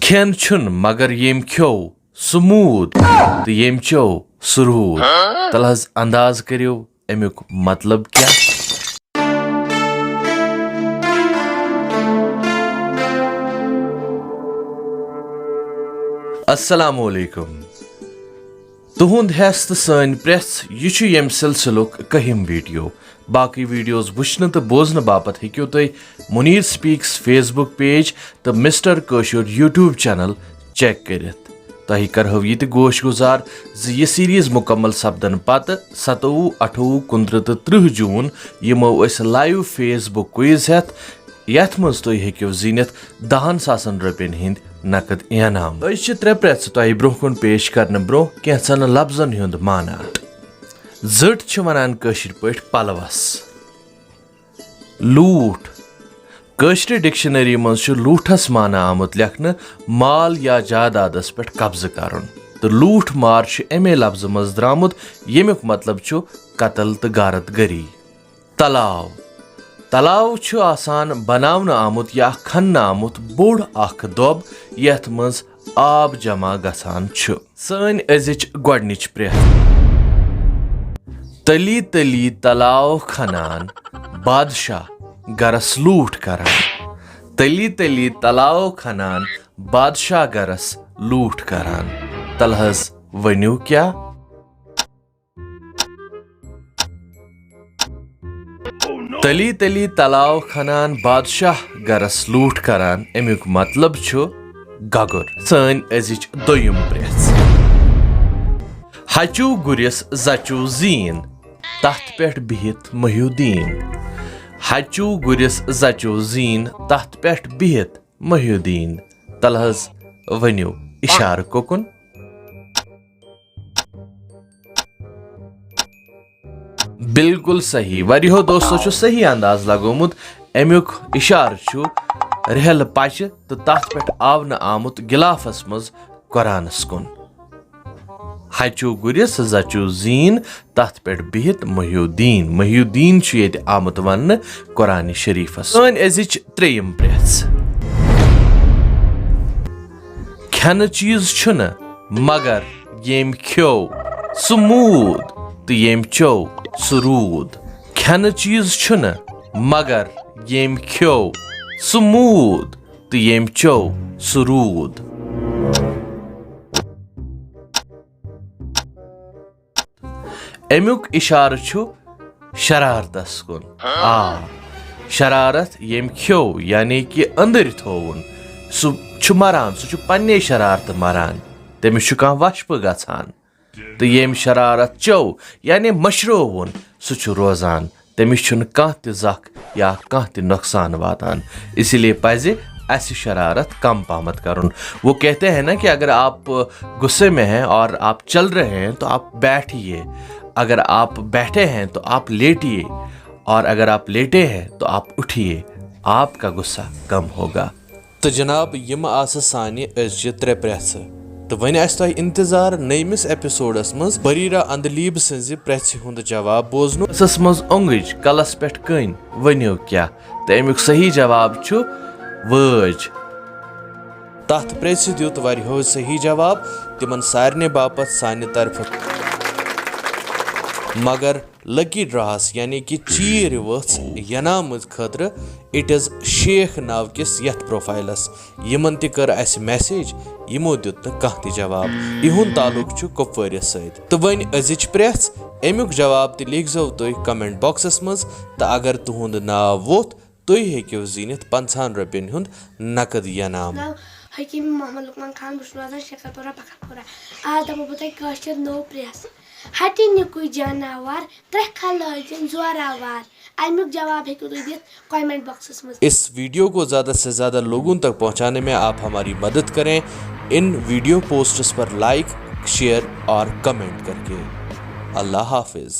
खेन छुन मगर येम खो स्मूद तो येम चो सुरूद। तलहज अंदाज करियो अमुक मतलब क्या। अस्सलामुअलैकुम। तुहुंद हेस तो सन प्रेस यह यम सिलसिलुक कहिम वीडियो। बाकी वीडियोस वुचन तो बोजन बापत हेक्यो तुम मुनीर स्पीक्स फेसबुक पेज तो मिस्टर कशुर यूट्यूब चैनल चेक करित। तह करहो यह गोश गुजार यह सीरीज मुकम्मल सपदन पत 27, 28, 29 तो 30 जून यमो लाइव फेसबुक क्विज हेत यथ मज तुम हेक्यो जीनित 10,000 रुपयन हिंद नकद इनाम। त्रे प्रेस तुम ब्रोह कुन पेश करने ब्रोह कैंसन लफ्जन हुंद माना। जट वनान कशिर पठ पलवस। लूट कशिर डिक्शनरी मज लूठस माना आमुत लेखन माल या जायदादस पे कब्ज करन। तो लूठ मार अमे लफ्ज मज द्रामुत यमुक मतलब कत्ल तो गारत गरी। तलाव तलाव आसान बनावन आमुत या खन्न आमुत बोड़ अख दोब यथ मज आब जमा गसान छु। सन अजिच गोडनिच प्रेथ। तली तली तलाव खनान बादशाह गरस लूट करान। तली तली तलाव खनान बादशाह गरस लूट करान। तलहज वन्यू क्या। तली तली तलाव खनान बादशाह गरस लूट करान अमुक मतलब गगुर। सन अजिच दोयम प्रेस। हचू गुरिस जचू जीन तथ पेठ बिहित महिउद्दीन। हचू गुरिस जचू जीन तथ पेठ बिहित महिउद्दीन। तलहज वन्यू इशार कोकुन। बिल्कुल सही। वरियो दोस्तों सही अंदाज लगोमुत। अमुक इशार रहल पच तो तथ पे आवन आमुत गिलाफस मज कुरानस कुन। हचू गुरिस जचू जीन तथ पे बिहित महिउद्दीन। महिउद्दीन ये आमुत वन कुरान शरीफस। सन अजिच त्रेयम प्रेस। खन चीज छुन मगर येम खो स्मूद तो येम चो सुरूद। खन चीज छुन मगर येम खो स्मूद तो येम चो सुरूद। अमुक इशार शरारतस कुन। शरारत येम खो यानी कि अंदर थोवन सह मरान सह पन्ने शरारत मरान तमिस कह वशप गछान। तो येम शरारत चो यानी मशरोवन सह रोजान तमिस कह जख या कह नुकसान वातान। इसीलिए पज़ ऐसी शरारत कम पामत करुन। वो कहते हैं ना कि अगर आप गुस्से में हैं और आप चल रहे हैं तो आप बैठिए, अगर आप बैठे हैं तो आप लेटिए, और अगर आप लेटे हैं तो आप उठिए, आपका गुस्सा कम होगा। तो जनाब यम आस सानि अजि त्रे प्रेस। तो वन तुम इंतजार नयमिस एपिसोडस मज बरीरा अंदलीब सज प्रेस हुंद जवाब बोजन। मज ओंगज कलस पे कन वनो क्या। तो अमुक सही जवाब वज। तथ प्रेस दुत वरियो सही जवाब तिमन सारने बापत सानि तरफ। मगर लकी ड्रास यानी कि चीर वस यनाम खतर इट इज शेख नाव किस यथ प्रोफाइलस यमन त कर अस मैसेज यमो दुत कह त जवाब। इहुन तालुक कुपवारिस सत। तो वन अजिच प्रेस अमुक जवाब त लिखो तुम कमेंट बॉक्सस मज। तो अगर तुहुंद नाव वोत तुम हेक्यो जीनित 50 रुपयन हुंद नकद इनाम। हकीम मोहम्मद लुकमान खान बुशवाजा शेखरपुरा पखरपुरा। आज हम बताए कशर नो प्रेस। हटी निकुई जानवर त्रेखा लजन जोरावर। अमुक जवाब हेक्यो तुम दित कमेंट बॉक्सेस में। इस वीडियो को ज़्यादा से ज़्यादा लोगों तक पहुंचाने में आप हमारी मदद करें इन वीडियो पोस्ट्स पर लाइक, शेयर और कमेंट करके। अल्लाह हाफिज़।